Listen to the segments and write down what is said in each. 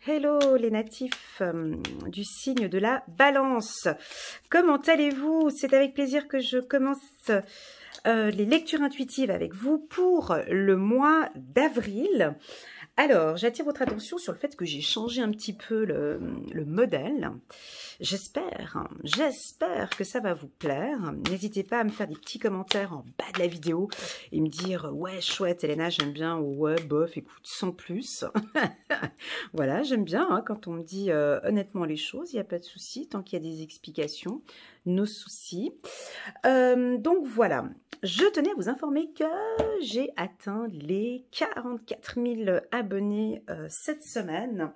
Hello les natifs du signe de la Balance. Comment allez-vous? C'est avec plaisir que je commence les lectures intuitives avec vous pour le mois d'avril. Alors, j'attire votre attention sur le fait que j'ai changé un petit peu le modèle. J'espère que ça va vous plaire. N'hésitez pas à me faire des petits commentaires en bas de la vidéo et me dire « Ouais, chouette, Elena, j'aime bien » ou « Ouais, bof, écoute, sans plus. » Voilà, j'aime bien quand on me dit honnêtement les choses, il n'y a pas de souci, tant qu'il y a des explications, nos soucis. Donc voilà, je tenais à vous informer que j'ai atteint les 44 000 abonnés cette semaine.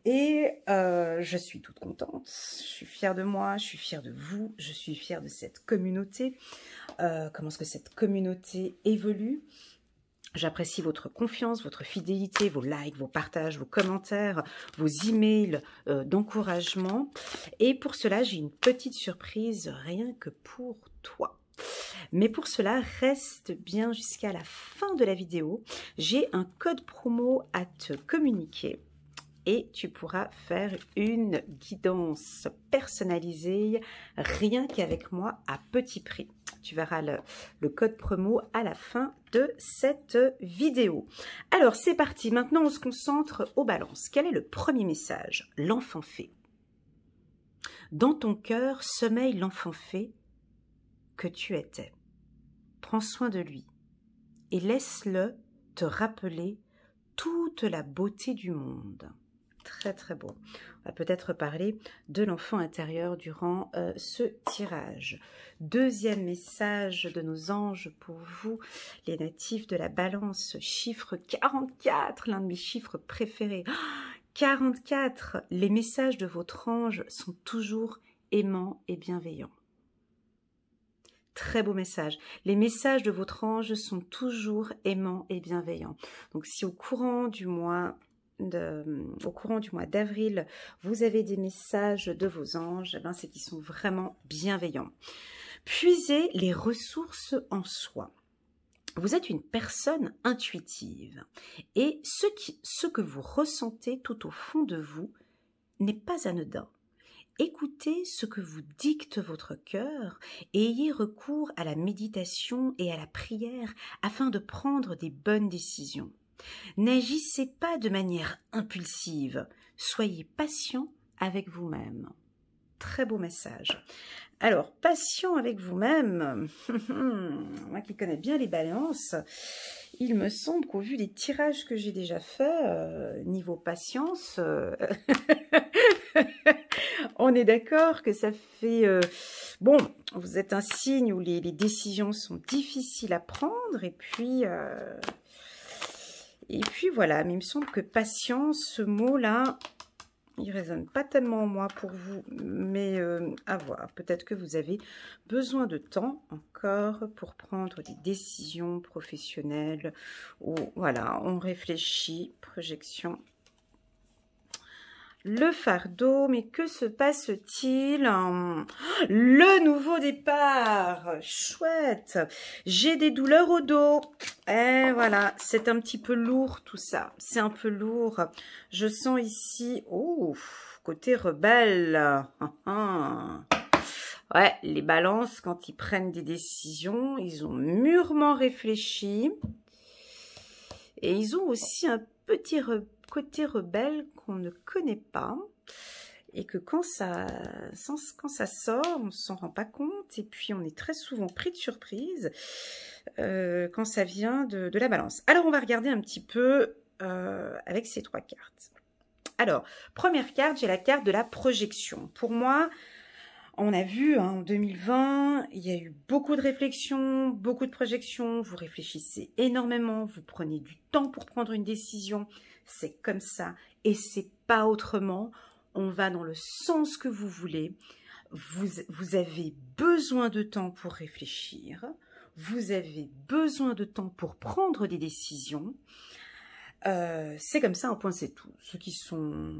Et je suis toute contente, je suis fière de moi, je suis fière de vous, je suis fière de cette communauté. Comment est-ce que cette communauté évolue? J'apprécie votre confiance, votre fidélité, vos likes, vos partages, vos commentaires, vos emails d'encouragement. Et pour cela, j'ai une petite surprise rien que pour toi. Mais pour cela, reste bien jusqu'à la fin de la vidéo. J'ai un code promo à te communiquer. Et tu pourras faire une guidance personnalisée rien qu'avec moi à petit prix. Tu verras le code promo à la fin de cette vidéo. Alors c'est parti, maintenant on se concentre aux balances. Quel est le premier message? L'enfant fée. Dans ton cœur sommeille l'enfant fée que tu étais. Prends soin de lui et laisse-le te rappeler toute la beauté du monde. Très très beau. On va peut-être parler de l'enfant intérieur durant ce tirage. Deuxième message de nos anges pour vous, les natifs de la Balance, chiffre 44, l'un de mes chiffres préférés. 44, les messages de votre ange sont toujours aimants et bienveillants. Très beau message. Les messages de votre ange sont toujours aimants et bienveillants. Donc si au courant du mois d'avril, vous avez des messages de vos anges, ben c'est qu'ils sont vraiment bienveillants. Puisez les ressources en soi. Vous êtes une personne intuitive et ce que vous ressentez tout au fond de vous n'est pas anodin. Écoutez ce que vous dicte votre cœur et ayez recours à la méditation et à la prière afin de prendre des bonnes décisions. N'agissez pas de manière impulsive, soyez patient avec vous-même. Très beau message. Alors, patient avec vous-même, moi qui connais bien les balances, il me semble qu'au vu des tirages que j'ai déjà faits, niveau patience, on est d'accord que ça fait... bon, vous êtes un signe où les décisions sont difficiles à prendre et puis voilà, mais il me semble que patience, ce mot-là, il résonne pas tellement en moi pour vous, mais à voir. Peut-être que vous avez besoin de temps encore pour prendre des décisions professionnelles. Ou voilà, on réfléchit, projection. Le fardeau, mais que se passe-t-il? Le nouveau départ, chouette. J'ai des douleurs au dos. Et voilà, c'est un petit peu lourd tout ça. C'est un peu lourd. Je sens ici, oh, côté rebelle. Ouais, les balances, quand ils prennent des décisions, ils ont mûrement réfléchi. Et ils ont aussi un petit côté rebelle qu'on ne connaît pas et que quand ça sort, on ne s'en rend pas compte et puis on est très souvent pris de surprise quand ça vient de la Balance. Alors on va regarder un petit peu avec ces trois cartes. Alors, première carte, j'ai la carte de la projection. Pour moi, on a vu en 2020, il y a eu beaucoup de réflexions, beaucoup de projections, vous réfléchissez énormément, vous prenez du temps pour prendre une décision, c'est comme ça et c'est pas autrement, on va dans le sens que vous voulez, vous avez besoin de temps pour réfléchir, vous avez besoin de temps pour prendre des décisions, C'est comme ça, un point c'est tout. Ceux qui sont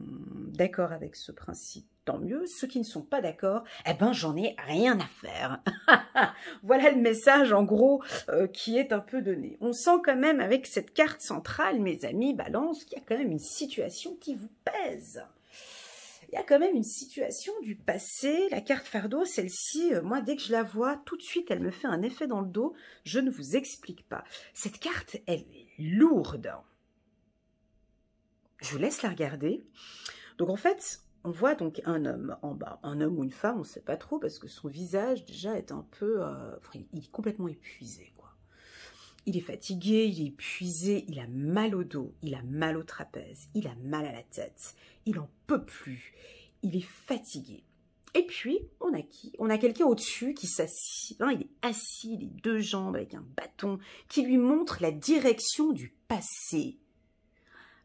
d'accord avec ce principe, tant mieux. Ceux qui ne sont pas d'accord, eh ben j'en ai rien à faire. Voilà le message en gros qui est un peu donné. On sent quand même avec cette carte centrale, mes amis Balance, qu'il y a quand même une situation qui vous pèse. Il y a quand même une situation du passé. La carte fardeau, celle-ci, moi dès que je la vois, tout de suite elle me fait un effet dans le dos. Je ne vous explique pas. Cette carte, elle est lourde. Je vous laisse la regarder. Donc en fait, on voit donc un homme en bas, un homme ou une femme, on ne sait pas trop, parce que son visage déjà est un peu, il est complètement épuisé, quoi. Il est fatigué, il est épuisé, il a mal au dos, il a mal au trapèze, il a mal à la tête, il en peut plus, il est fatigué. Et puis, on a qui? On a quelqu'un au-dessus qui s'assied, il est assis, les deux jambes avec un bâton, qui lui montre la direction du passé.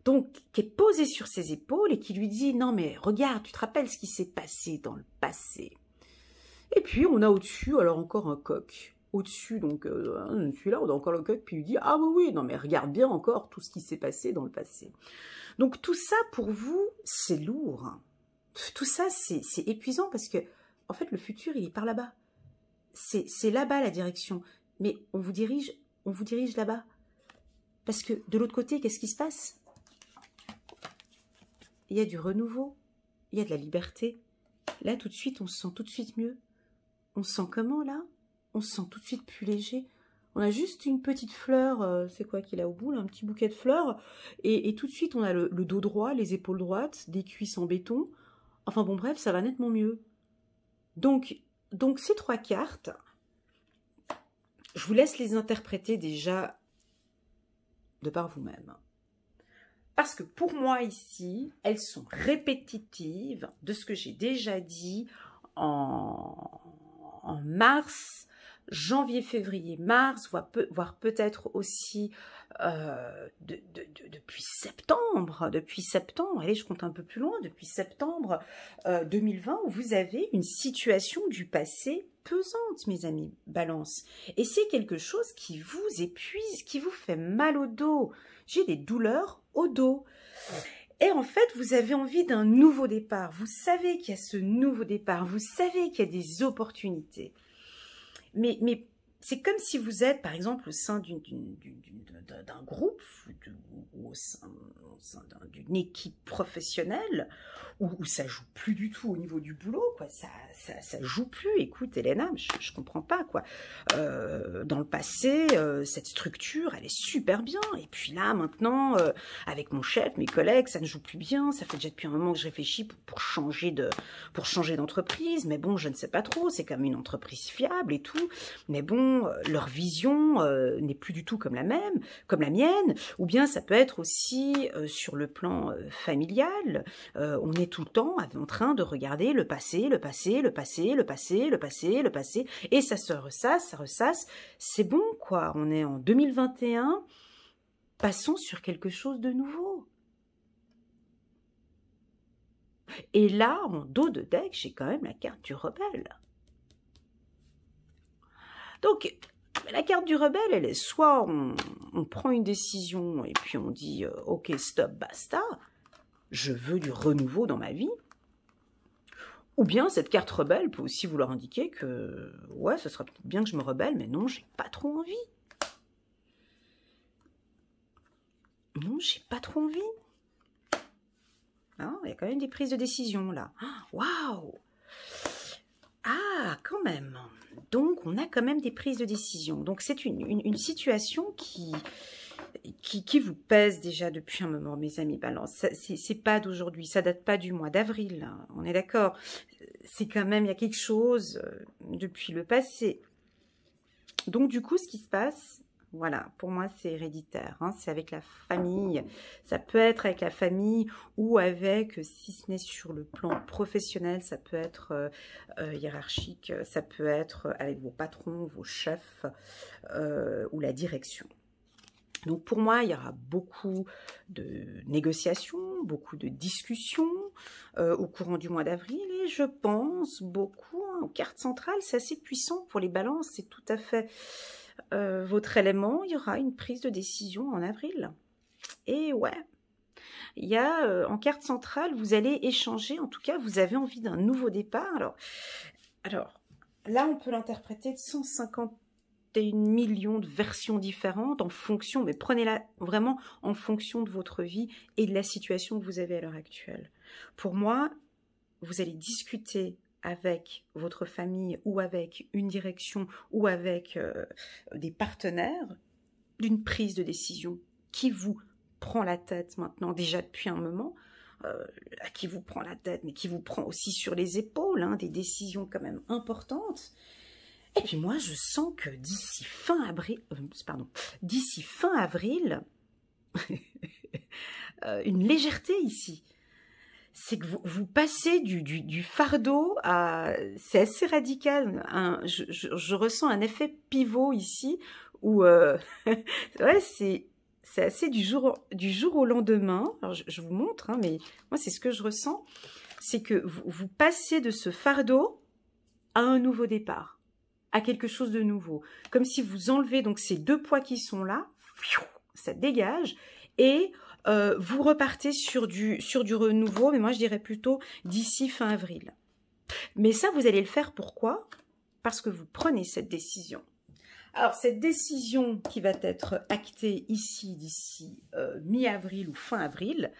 Donc, qui est posé sur ses épaules et qui lui dit « Non mais regarde, tu te rappelles ce qui s'est passé dans le passé ?» Et puis, on a au-dessus, alors encore un coq. Au-dessus, donc, celui-là, on a encore le coq, puis il lui dit « Ah oui, oui, non mais regarde bien encore tout ce qui s'est passé dans le passé. » Donc, tout ça, pour vous, c'est lourd. Tout ça, c'est épuisant parce que, en fait, le futur, il est par là-bas. C'est là-bas la direction. Mais on vous dirige là-bas. Parce que, de l'autre côté, qu'est-ce qui se passe ? Il y a du renouveau, il y a de la liberté. Là, tout de suite, on se sent tout de suite mieux. On se sent comment, là? On se sent tout de suite plus léger. On a juste une petite fleur, c'est quoi qu'il a au bout, là, un petit bouquet de fleurs. Et tout de suite, on a le dos droit, les épaules droites, des cuisses en béton. Enfin bon, bref, ça va nettement mieux. Donc ces trois cartes, je vous laisse les interpréter déjà de par vous-même. Parce que pour moi ici, elles sont répétitives de ce que j'ai déjà dit en mars, janvier, février, mars, voire peut-être aussi depuis septembre. Allez, je compte un peu plus loin, depuis septembre 2020, où vous avez une situation du passé pesante, mes amis Balance. Et c'est quelque chose qui vous épuise, qui vous fait mal au dos. J'ai des douleurs au dos. Et en fait, vous avez envie d'un nouveau départ. Vous savez qu'il y a ce nouveau départ. Vous savez qu'il y a des opportunités. Mais c'est comme si vous êtes, par exemple, au sein d'un groupe ou au sein d'une équipe professionnelle où ça joue plus du tout au niveau du boulot, quoi. Ça joue plus. Écoute, Elena, je comprends pas, quoi. Dans le passé, cette structure, elle est super bien. Et puis là, maintenant, avec mon chef, mes collègues, ça ne joue plus bien. Ça fait déjà depuis un moment que je réfléchis pour changer d'entreprise. Mais bon, je ne sais pas trop. C'est comme une entreprise fiable et tout. Mais bon, leur vision n'est plus du tout comme la mienne. Ou bien ça peut être aussi sur le plan familial. On est tout le temps en train de regarder le passé, et ça se ressasse. C'est bon, quoi. On est en 2021. Passons sur quelque chose de nouveau. Et là, en dos de deck, j'ai quand même la carte du rebelle. Donc, la carte du rebelle, elle est soit on prend une décision et puis on dit « Ok, stop, basta, je veux du renouveau dans ma vie ». Ou bien cette carte rebelle peut aussi vouloir indiquer que « Ouais, ce serait peut-être bien que je me rebelle, mais non, j'ai pas trop envie. » Non, j'ai pas trop envie. Hein, il y a quand même des prises de décision, là. Waouh! Ah, quand même. Donc, on a quand même des prises de décision. Donc, c'est une situation qui vous pèse déjà depuis un moment, mes amis Balance. C'est pas d'aujourd'hui, ça date pas du mois d'avril, hein, on est d'accord. C'est quand même, il y a quelque chose depuis le passé. Donc, du coup, ce qui se passe, voilà, pour moi, c'est héréditaire. Hein, c'est avec la famille. Ça peut être avec la famille ou avec, si ce n'est sur le plan professionnel, ça peut être hiérarchique, ça peut être avec vos patrons, vos chefs ou la direction. Donc pour moi, il y aura beaucoup de négociations, beaucoup de discussions au courant du mois d'avril et je pense beaucoup en carte centrale, c'est assez puissant pour les balances, c'est tout à fait votre élément. Il y aura une prise de décision en avril Et ouais, il y a en carte centrale, vous allez échanger, en tout cas, vous avez envie d'un nouveau départ. Alors là, on peut l'interpréter de 151 millions de versions différentes en fonction, mais prenez-la vraiment en fonction de votre vie et de la situation que vous avez à l'heure actuelle. Pour moi, vous allez discuter avec votre famille ou avec une direction ou avec des partenaires d'une prise de décision qui vous prend la tête maintenant, déjà depuis un moment, à qui vous prend la tête, mais qui vous prend aussi sur les épaules, hein, des décisions quand même importantes. Et puis moi, je sens que d'ici fin avril, une légèreté ici. C'est que vous passez du fardeau à... C'est assez radical. Hein, je ressens un effet pivot ici, où ouais, c'est assez du jour au lendemain. Alors je vous montre, hein, mais moi c'est ce que je ressens. C'est que vous passez de ce fardeau à un nouveau départ, à quelque chose de nouveau. Comme si vous enlevez donc ces deux poids qui sont là, ça dégage, et vous repartez sur du renouveau, mais moi je dirais plutôt d'ici fin avril. Mais ça, vous allez le faire pourquoi? Parce que vous prenez cette décision. Alors, cette décision qui va être actée ici, d'ici mi-avril ou fin avril,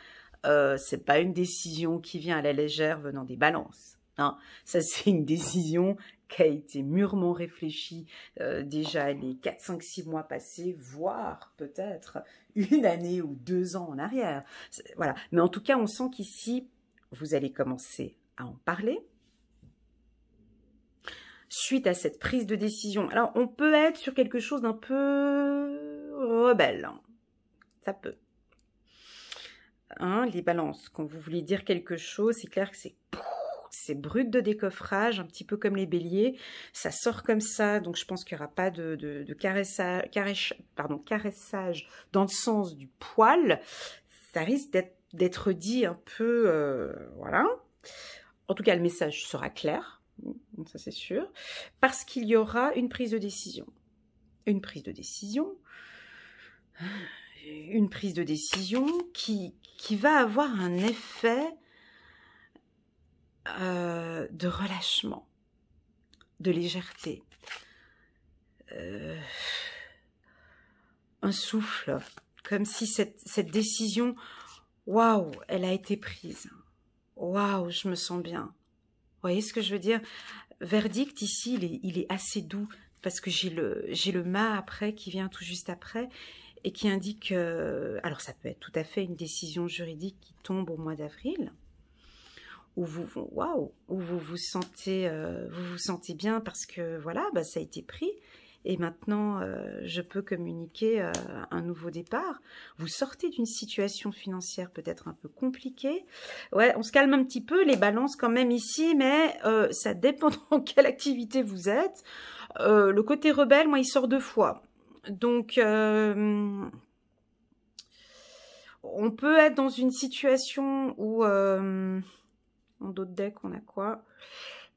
c'est pas une décision qui vient à la légère venant des balances. Hein. Ça, c'est une décision qui a été mûrement réfléchie déjà les 4, 5, 6 mois passés, voire peut-être une année ou 2 ans en arrière. Voilà. Mais en tout cas, on sent qu'ici, vous allez commencer à en parler. Suite à cette prise de décision. Alors, on peut être sur quelque chose d'un peu rebelle. Hein. Ça peut. Hein, les balances, quand vous voulez dire quelque chose, c'est clair que c'est brut de décoffrage, un petit peu comme les béliers. Ça sort comme ça, donc je pense qu'il n'y aura pas de caressage dans le sens du poil. Ça risque d'être dit un peu... voilà. En tout cas, le message sera clair. Ça c'est sûr, parce qu'il y aura une prise de décision. Une prise de décision qui va avoir un effet de relâchement, de légèreté, un souffle, comme si cette décision, waouh, elle a été prise. Waouh, je me sens bien. Vous voyez ce que je veux dire? Verdict ici, il est assez doux parce que j'ai le mât après qui vient tout juste après et qui indique, alors ça peut être tout à fait une décision juridique qui tombe au mois d'avril, où vous vous sentez bien parce que voilà, bah, ça a été pris. Et maintenant, je peux communiquer un nouveau départ. Vous sortez d'une situation financière peut-être un peu compliquée. Ouais, on se calme un petit peu, les balances quand même ici, mais ça dépend dans quelle activité vous êtes. Le côté rebelle, moi, il sort 2 fois. Donc, on peut être dans une situation où, en d'autres decks, on a quoi?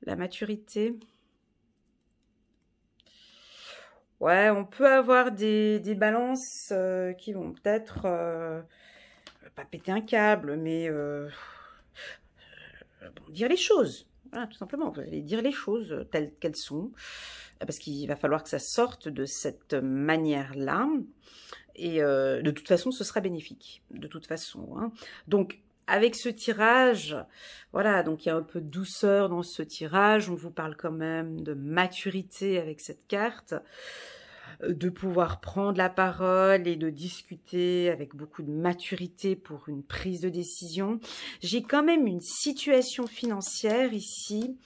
La maturité. Ouais, on peut avoir des balances qui vont peut-être pas péter un câble, mais bon, dire les choses. Voilà, tout simplement, vous allez dire les choses telles qu'elles sont, parce qu'il va falloir que ça sorte de cette manière-là. Et de toute façon, ce sera bénéfique, de toute façon. Hein. Donc, avec ce tirage, voilà, donc il y a un peu de douceur dans ce tirage. On vous parle quand même de maturité avec cette carte, de pouvoir prendre la parole et de discuter avec beaucoup de maturité pour une prise de décision. J'ai quand même une situation financière ici,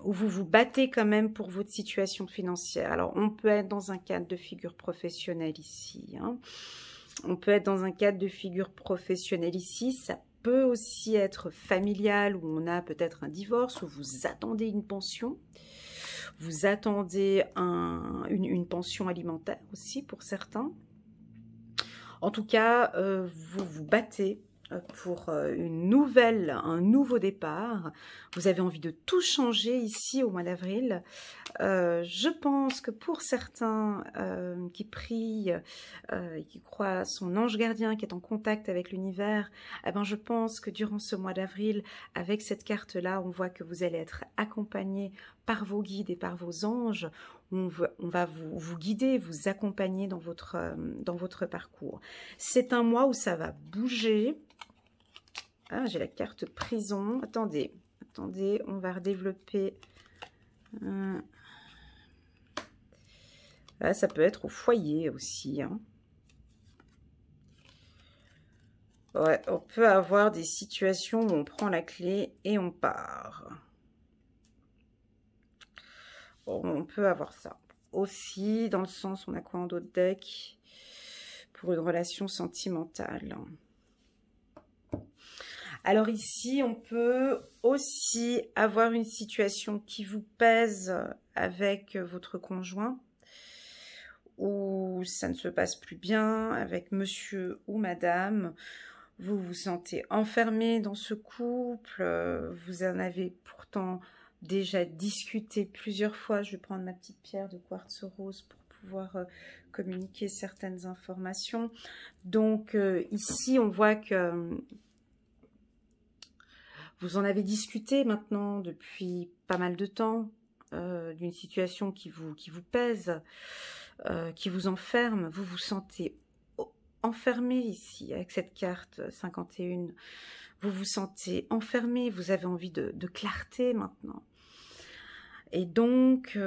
où vous vous battez quand même pour votre situation financière. Alors, on peut être dans un cadre de figure professionnelle ici, hein. On peut être dans un cadre de figure professionnelle ici, ça peut aussi être familial, où on a peut-être un divorce, où vous attendez une pension. Vous attendez une pension alimentaire aussi pour certains. En tout cas, vous vous battez pour un nouveau départ. Vous avez envie de tout changer ici au mois d'avril. Je pense que pour certains qui prient et qui croient à son ange gardien qui est en contact avec l'univers, eh ben je pense que durant ce mois d'avril, avec cette carte-là, on voit que vous allez être accompagné par vos guides et par vos anges. On va vous guider, vous accompagner dans votre parcours. C'est un mois où ça va bouger. Ah, j'ai la carte prison. Attendez, on va redévelopper. Là, ça peut être au foyer aussi. Hein. Ouais, on peut avoir des situations où on prend la clé et on part. On peut avoir ça. Aussi, dans le sens, on a quoi en d'autres decks pour une relation sentimentale. Alors ici, on peut aussi avoir une situation qui vous pèse avec votre conjoint, où ça ne se passe plus bien avec monsieur ou madame. Vous vous sentez enfermé dans ce couple, vous en avez pourtant déjà discuté plusieurs fois. Je vais prendre ma petite pierre de quartz rose pour pouvoir communiquer certaines informations. Donc ici, on voit que vous en avez discuté maintenant depuis pas mal de temps, d'une situation qui vous pèse, qui vous enferme. Vous vous sentez enfermé ici, avec cette carte 51. Vous vous sentez enfermé, vous avez envie de clarté maintenant. Et donc,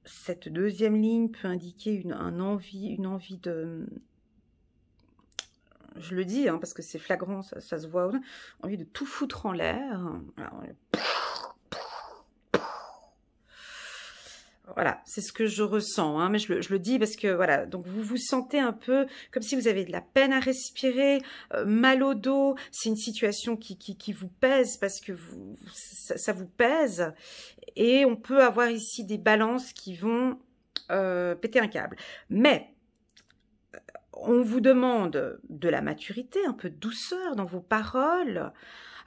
cette deuxième ligne peut indiquer une envie de... Je le dis, hein, parce que c'est flagrant, ça se voit, envie de tout foutre en l'air. Voilà, c'est ce que je ressens, hein, mais je le dis parce que, voilà, donc vous vous sentez un peu comme si vous avez de la peine à respirer, mal au dos. C'est une situation qui vous pèse parce que ça vous pèse. Et on peut avoir ici des balances qui vont péter un câble. Mais on vous demande de la maturité, un peu de douceur dans vos paroles.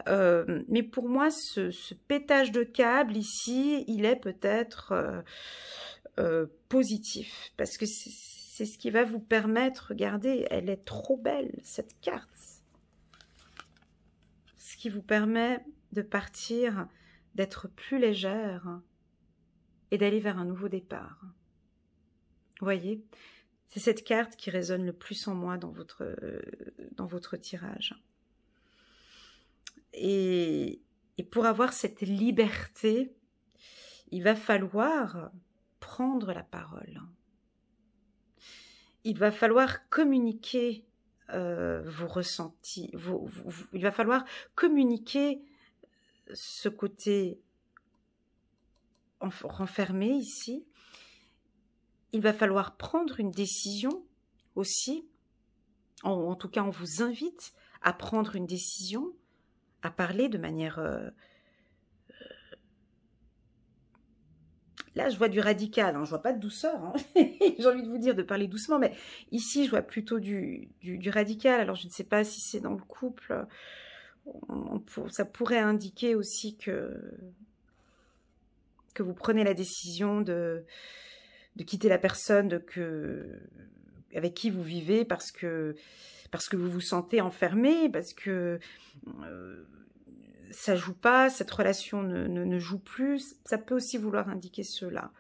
Mais pour moi, ce pétage de câble ici, il est peut-être positif. Parce que c'est ce qui va vous permettre, regardez, elle est trop belle, cette carte. Ce qui vous permet de partir, d'être plus légère et d'aller vers un nouveau départ. Vous voyez ? C'est cette carte qui résonne le plus en moi dans votre tirage. Et pour avoir cette liberté, il va falloir prendre la parole. Il va falloir communiquer vos ressentis. Il va falloir communiquer ce côté renfermé ici. Il va falloir prendre une décision aussi. En tout cas, on vous invite à prendre une décision, à parler de manière... Là, je vois du radical, hein, je vois pas de douceur. Hein. J'ai envie de vous dire de parler doucement, mais ici, je vois plutôt du radical. Alors, je ne sais pas si c'est dans le couple. Ça pourrait indiquer aussi que vous prenez la décision de quitter la personne avec qui vous vivez parce que vous vous sentez enfermé, parce que ça joue pas, cette relation ne joue plus. Ça peut aussi vouloir indiquer cela.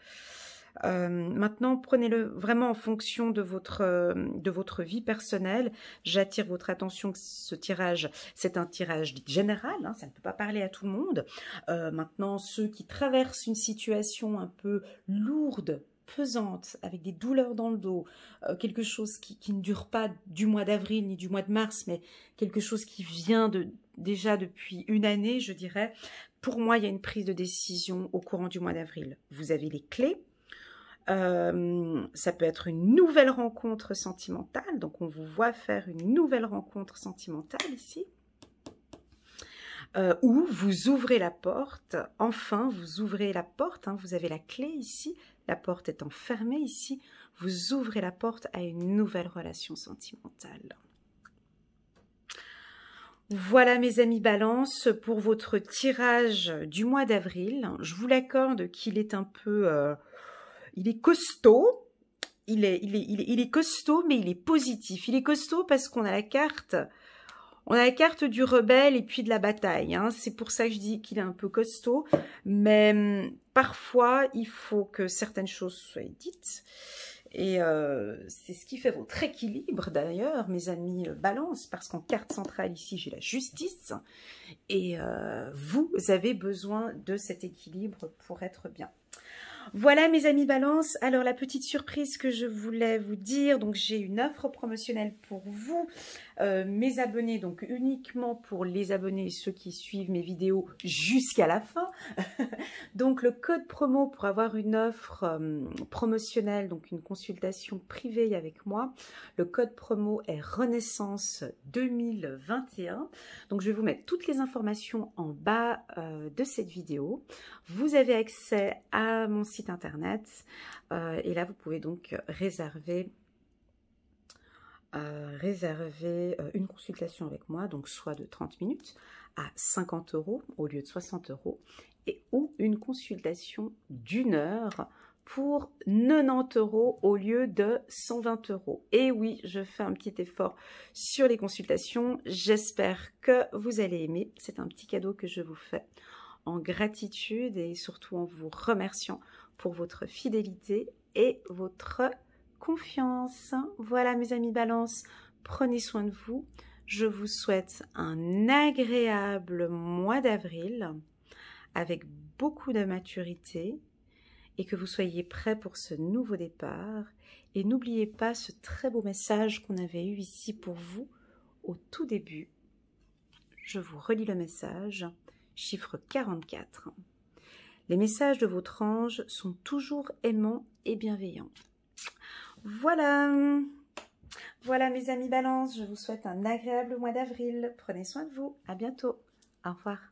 Maintenant, prenez-le vraiment en fonction de votre vie personnelle. J'attire votre attention que ce tirage, c'est un tirage général, hein, ça ne peut pas parler à tout le monde. Maintenant, ceux qui traversent une situation un peu lourde, pesante, avec des douleurs dans le dos, quelque chose qui ne dure pas du mois d'avril ni du mois de mars, mais quelque chose qui vient déjà depuis une année, je dirais. Pour moi, il y a une prise de décision au courant du mois d'avril. Vous avez les clés. Ça peut être une nouvelle rencontre sentimentale, donc on vous voit faire une nouvelle rencontre sentimentale ici. Ou vous ouvrez la porte, enfin vous ouvrez la porte, hein, vous avez la clé ici, la porte étant fermée ici, vous ouvrez la porte à une nouvelle relation sentimentale. Voilà mes amis Balance pour votre tirage du mois d'avril. Je vous l'accorde qu'il est un peu... il est costaud. Il est costaud, mais il est positif. Il est costaud parce qu'on a la carte... On a la carte du rebelle et puis de la bataille. Hein. C'est pour ça que je dis qu'il est un peu costaud. Mais parfois, il faut que certaines choses soient dites. Et c'est ce qui fait votre équilibre d'ailleurs, mes amis Balance, parce qu'en carte centrale ici, j'ai la justice. Et vous avez besoin de cet équilibre pour être bien. Voilà mes amis Balance, alors la petite surprise que je voulais vous dire, donc j'ai une offre promotionnelle pour vous, mes abonnés, donc uniquement pour les abonnés, ceux qui suivent mes vidéos jusqu'à la fin. Donc le code promo pour avoir une offre promotionnelle, donc une consultation privée avec moi, le code promo est Renaissance 2021. Donc je vais vous mettre toutes les informations en bas de cette vidéo. Vous avez accès à mon site internet et là vous pouvez donc réserver une consultation avec moi, donc soit de 30 minutes à 50 € au lieu de 60 € et ou une consultation d'1 heure pour 90 € au lieu de 120 €. Et oui, je fais un petit effort sur les consultations. J'espère que vous allez aimer. C'est un petit cadeau que je vous fais en gratitude et surtout en vous remerciant pour votre fidélité et votre confiance. Voilà mes amis Balance, prenez soin de vous. Je vous souhaite un agréable mois d'avril avec beaucoup de maturité et que vous soyez prêts pour ce nouveau départ. Et n'oubliez pas ce très beau message qu'on avait eu ici pour vous au tout début. Je vous relis le message, chiffre 44. Les messages de votre ange sont toujours aimants et bienveillants. Voilà, voilà mes amis Balance, je vous souhaite un agréable mois d'avril. Prenez soin de vous, à bientôt, au revoir.